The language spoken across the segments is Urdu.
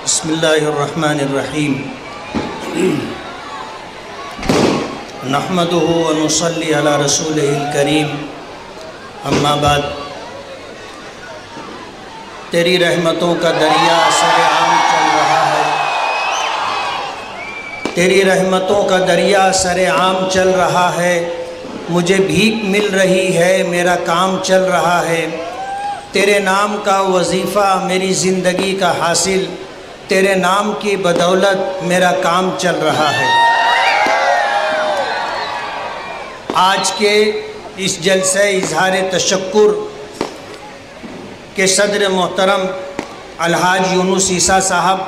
بسم اللہ الرحمن الرحیم نحمدہ ونصلی علی رسولہ الکریم اما بعد تیری رحمتوں کا دریا سر عام چل رہا ہے، تیری رحمتوں کا دریا سر عام چل رہا ہے، مجھے بھیک مل رہی ہے، میرا کام چل رہا ہے، تیرے نام کا وظیفہ میری زندگی کا حاصل، تیرے نام کی بدولت میرا کام چل رہا ہے۔ آج کے اس جلسہ اظہار تشکر کے صدر محترم الحاج یونس عیسیٰ صاحب،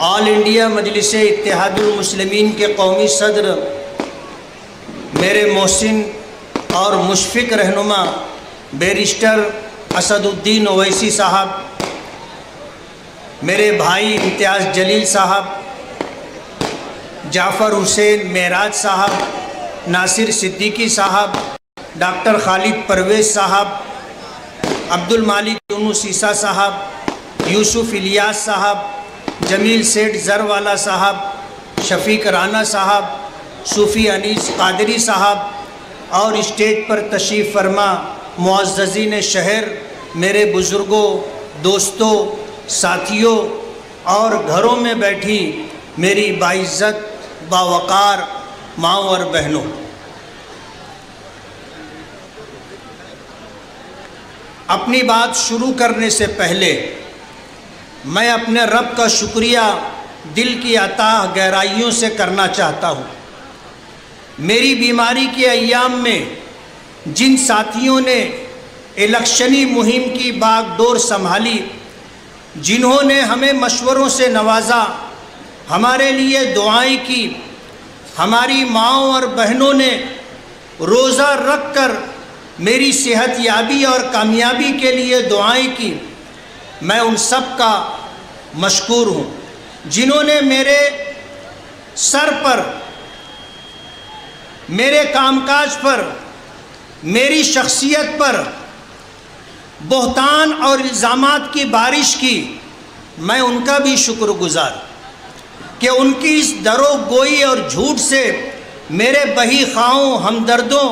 آل انڈیا مجلس اتحاد المسلمین کے قومی صدر میرے محسن اور مشفق رہنما بیرسٹر اسد الدین اویسی صاحب، میرے بھائی امتیاز جلیل صاحب، جعفر حسین معراج صاحب، ناصر صدیقی صاحب، ڈاکٹر خالد پرویز صاحب، عبد المالک یونس عیسیٰ صاحب، یوسف الیاس صاحب، جمیل سیٹھ زروالا صاحب، شفیق رانا صاحب، صوفی انیس قادری صاحب اور اسٹیج پر تشریف فرما معززین شہر، میرے بزرگوں، دوستوں، ساتھیوں اور گھروں میں بیٹھی میری باعزت باوقار ماؤں اور بہنوں، اپنی بات شروع کرنے سے پہلے میں اپنے رب کا شکریہ دل کی عطا گہرائیوں سے کرنا چاہتا ہوں۔ میری بیماری کے ایام میں جن ساتھیوں نے الیکشنی مہم کی باغ ڈور سنبھالی، جنہوں نے ہمیں مشوروں سے نوازا، ہمارے لیے دعائیں کی، ہماری ماؤں اور بہنوں نے روزہ رکھ کر میری صحت یابی اور کامیابی کے لیے دعائیں کی، میں ان سب کا مشکور ہوں۔ جنہوں نے میرے سر پر، میرے کام کاج پر، میری شخصیت پر بہتان اور الزامات کی بارش کی، میں ان کا بھی شکر گزار کہ ان کی اس درو گوئی اور جھوٹ سے میرے بہی خواہوں، ہمدردوں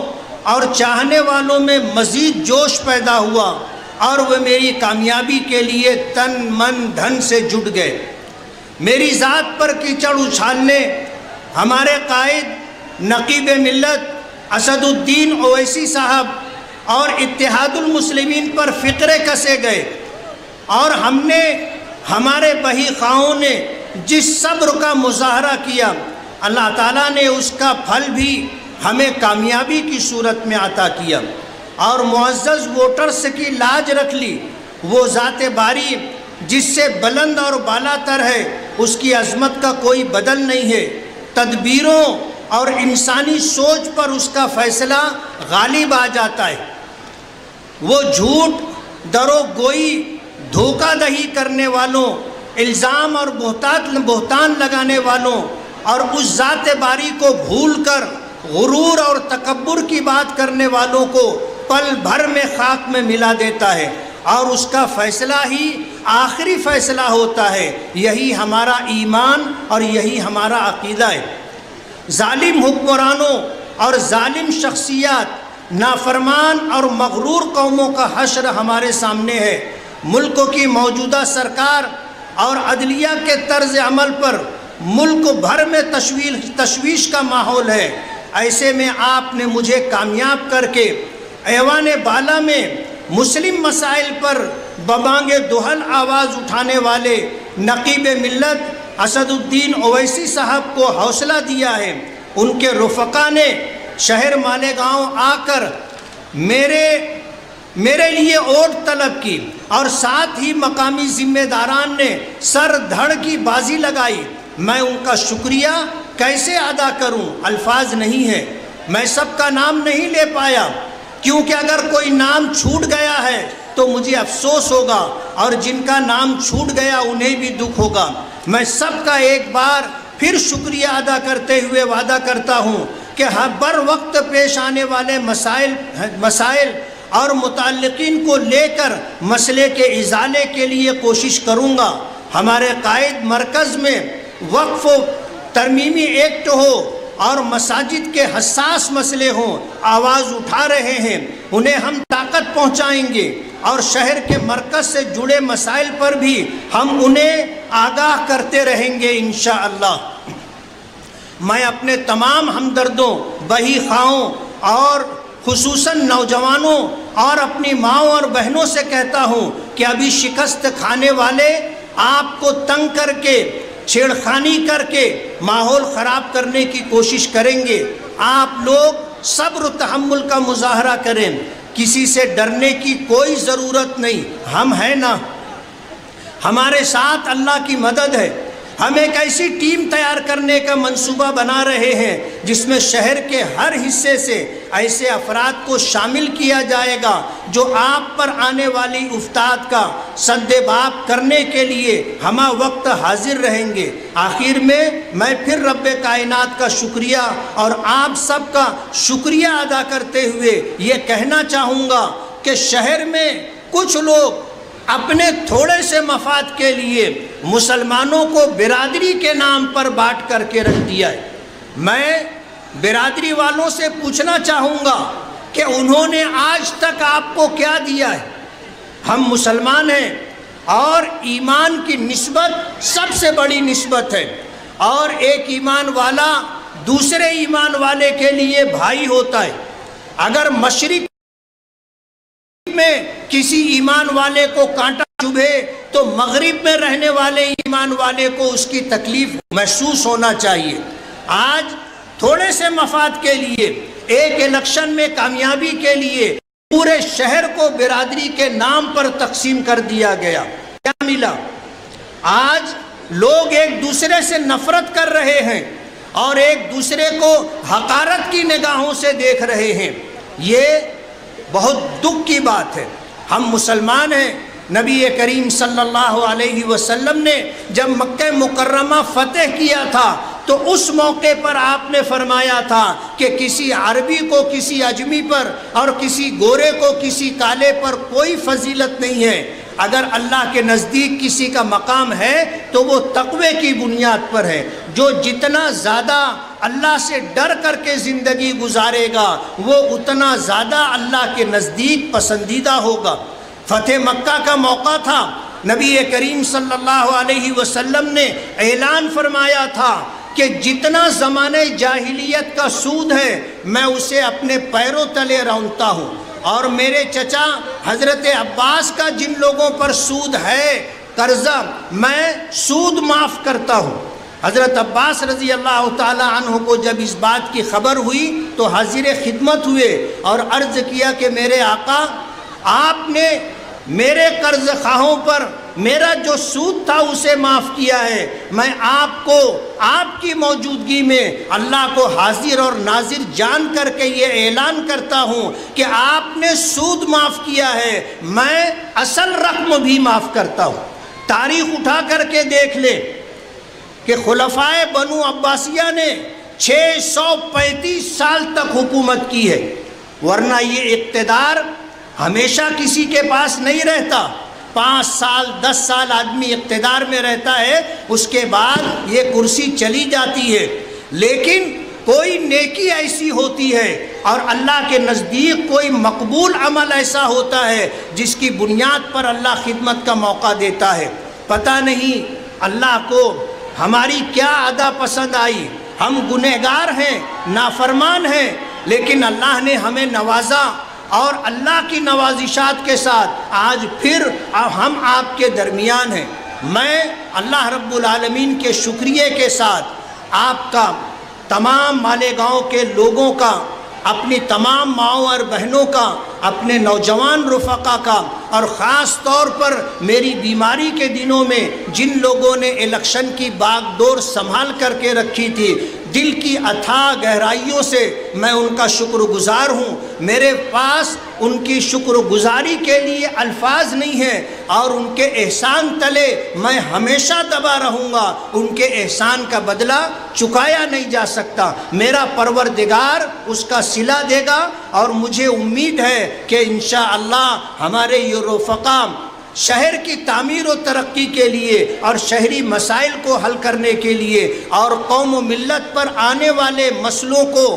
اور چاہنے والوں میں مزید جوش پیدا ہوا اور وہ میری کامیابی کے لیے تن من دھن سے جٹ گئے۔ میری ذات پر کیچڑ اچھالنے ہمارے قائد نقیب ملت اسد الدین اویسی صاحب اور اتحاد المسلمین پر فقرے کسے گئے، اور ہم نے، ہمارے بہی خواہوں نے جس صبر کا مظاہرہ کیا، اللہ تعالیٰ نے اس کا پھل بھی ہمیں کامیابی کی صورت میں عطا کیا، اور معزز ووٹرز کی لاج رکھ لی۔ وہ ذات باری جس سے بلند اور بالا تر ہے، اس کی عظمت کا کوئی بدل نہیں ہے، تدبیروں اور انسانی سوچ پر اس کا فیصلہ غالب آ جاتا ہے۔ وہ جھوٹ، درو گوئی، دھوکہ دہی کرنے والوں، الزام اور بہتان لگانے والوں اور اس ذات باری کو بھول کر غرور اور تکبر کی بات کرنے والوں کو پل بھر میں خاک میں ملا دیتا ہے، اور اس کا فیصلہ ہی آخری فیصلہ ہوتا ہے۔ یہی ہمارا ایمان اور یہی ہمارا عقیدہ ہے۔ ظالم حکمرانوں اور ظالم شخصیات، نافرمان اور مغرور قوموں کا حشر ہمارے سامنے ہے۔ ملک کی موجودہ سرکار اور عدلیہ کے طرز عمل پر ملک بھر میں تشویش کا ماحول ہے۔ ایسے میں آپ نے مجھے کامیاب کر کے ایوان بالا میں مسلم مسائل پر ببانگ دہل آواز اٹھانے والے نقیب ملت اسد الدین اویسی صاحب کو حوصلہ دیا ہے۔ ان کے رفقا نے شہر مالیگاؤں آ کر میرے لیے ووٹ طلب کی، اور ساتھ ہی مقامی ذمہ داران نے سر دھڑ کی بازی لگائی۔ میں ان کا شکریہ کیسے ادا کروں، الفاظ نہیں ہے۔ میں سب کا نام نہیں لے پایا، کیونکہ اگر کوئی نام چھوٹ گیا ہے تو مجھے افسوس ہوگا، اور جن کا نام چھوٹ گیا انہیں بھی دکھ ہوگا۔ میں سب کا ایک بار پھر شکریہ ادا کرتے ہوئے وعدہ کرتا ہوں کہ بر وقت پیش آنے والے مسائل اور متعلقین کو لے کر مسئلے کے ازالے کے لیے کوشش کروں گا۔ ہمارے قائد مرکز میں وقف و ترمیمی ایکٹ ہو اور مساجد کے حساس مسئلے ہوں، آواز اٹھا رہے ہیں، انہیں ہم طاقت پہنچائیں گے، اور شہر کے مرکز سے جڑے مسائل پر بھی ہم انہیں آگاہ کرتے رہیں گے انشاءاللہ۔ میں اپنے تمام ہمدردوں، بہی خواہوں اور خصوصاً نوجوانوں اور اپنی ماؤں اور بہنوں سے کہتا ہوں کہ ابھی شکست کھانے والے آپ کو تنگ کر کے، چھیڑخانی کر کے ماحول خراب کرنے کی کوشش کریں گے۔ آپ لوگ صبر و تحمل کا مظاہرہ کریں، کسی سے ڈرنے کی کوئی ضرورت نہیں، ہم ہیں نا، ہمارے ساتھ اللہ کی مدد ہے۔ ہم ایک ایسی ٹیم تیار کرنے کا منصوبہ بنا رہے ہیں جس میں شہر کے ہر حصے سے ایسے افراد کو شامل کیا جائے گا جو آپ پر آنے والی افتاد کا سد باب کرنے کے لیے ہمہ وقت حاضر رہیں گے۔ آخر میں پھر رب کائنات کا شکریہ اور آپ سب کا شکریہ ادا کرتے ہوئے یہ کہنا چاہوں گا کہ شہر میں کچھ لوگ اپنے تھوڑے سے مفاد کے لیے مسلمانوں کو برادری کے نام پر بانٹ کر کے رکھ دیا ہے۔ میں برادری والوں سے پوچھنا چاہوں گا کہ انہوں نے آج تک آپ کو کیا دیا ہے؟ ہم مسلمان ہیں اور ایمان کی نسبت سب سے بڑی نسبت ہے، اور ایک ایمان والا دوسرے ایمان والے کے لیے بھائی ہوتا ہے۔ اگر مشرق میں کسی ایمان والے کو کانٹا چبھے تو مغرب میں رہنے والے ایمان والے کو اس کی تکلیف محسوس ہونا چاہیے۔ آج تھوڑے سے مفاد کے لیے، ایک الیکشن میں کامیابی کے لیے پورے شہر کو برادری کے نام پر تقسیم کر دیا گیا۔ کیا ملا؟ آج لوگ ایک دوسرے سے نفرت کر رہے ہیں اور ایک دوسرے کو حقارت کی نگاہوں سے دیکھ رہے ہیں۔ یہ بہت دکھ کی بات ہے۔ ہم مسلمان ہیں۔ نبی کریم صلی اللہ علیہ وسلم نے جب مکہ مکرمہ فتح کیا تھا تو اس موقع پر آپ نے فرمایا تھا کہ کسی عربی کو کسی اجمی پر اور کسی گورے کو کسی کالے پر کوئی فضیلت نہیں ہے۔ اگر اللہ کے نزدیک کسی کا مقام ہے تو وہ تقوی کی بنیاد پر ہے۔ جو جتنا زیادہ اللہ سے ڈر کر کے زندگی گزارے گا وہ اتنا زیادہ اللہ کے نزدیک پسندیدہ ہوگا۔ فتح مکہ کا موقع تھا، نبی کریم صلی اللہ علیہ وسلم نے اعلان فرمایا تھا کہ جتنا زمانے جاہلیت کا سود ہے میں اسے اپنے پیروں تلے رونتا ہوں، اور میرے چچا حضرت عباس کا جن لوگوں پر سود ہے قرضہ، میں سود معاف کرتا ہوں۔ حضرت عباس رضی اللہ تعالی عنہ کو جب اس بات کی خبر ہوئی تو حاضر خدمت ہوئے اور عرض کیا کہ میرے آقا، آپ نے میرے قرض خواہوں پر میرا جو سود تھا اسے معاف کیا ہے۔ میں آپ کو آپ کی موجودگی میں اللہ کو حاضر اور ناظر جان کر کے یہ اعلان کرتا ہوں کہ آپ نے سود معاف کیا ہے، میں اصل رقم بھی معاف کرتا ہوں۔ تاریخ اٹھا کر کے دیکھ لیں کہ خلفائے بنو عباسیہ نے 635 سال تک حکومت کی ہے، ورنہ یہ اقتدار ہمیشہ کسی کے پاس نہیں رہتا۔ 5 سال 10 سال آدمی اقتدار میں رہتا ہے، اس کے بعد یہ کرسی چلی جاتی ہے۔ لیکن کوئی نیکی ایسی ہوتی ہے اور اللہ کے نزدیک کوئی مقبول عمل ایسا ہوتا ہے جس کی بنیاد پر اللہ خدمت کا موقع دیتا ہے۔ پتہ نہیں اللہ کو ہماری کیا ادا پسند آئی۔ ہم گنہگار ہیں، نافرمان ہیں، لیکن اللہ نے ہمیں نوازا، اور اللہ کی نوازشات کے ساتھ آج پھر ہم آپ کے درمیان ہیں۔ میں اللہ رب العالمین کے شکریہ کے ساتھ آپ کا، تمام مالیگاؤں کے لوگوں کا، اپنی تمام ماؤں اور بہنوں کا، اپنے نوجوان رفقا کا، اور خاص طور پر میری بیماری کے دنوں میں جن لوگوں نے الیکشن کی باغ ڈور سنبھال کر کے رکھی تھی، دل کی اتھاہ گہرائیوں سے میں ان کا شکر گزار ہوں۔ میرے پاس ان کی شکر گزاری کے لیے الفاظ نہیں ہیں، اور ان کے احسان تلے میں ہمیشہ دبا رہوں گا۔ ان کے احسان کا بدلہ چکایا نہیں جا سکتا۔ میرا پروردگار اس کا صلہ دے گا، اور مجھے امید ہے کہ انشاءاللہ ہمارے یہ رفقا شہر کی تعمیر و ترقی کے لیے اور شہری مسائل کو حل کرنے کے لیے اور قوم و ملت پر آنے والے مسئلوں کو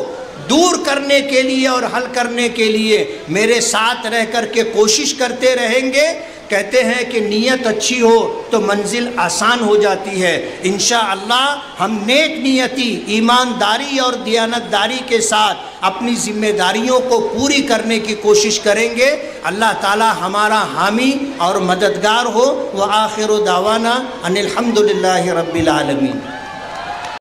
دور کرنے کے لیے اور حل کرنے کے لیے میرے ساتھ رہ کر کے کوشش کرتے رہیں گے۔ کہتے ہیں کہ نیت اچھی ہو تو منزل آسان ہو جاتی ہے۔ انشاءاللہ ہم نیک نیتی، ایمانداری اور دیانتداری کے ساتھ اپنی ذمہ داریوں کو پوری کرنے کی کوشش کریں گے۔ اللہ تعالی ہمارا حامی اور مددگار ہو۔ وآخر دعوانا ان الحمدللہ رب العالمین۔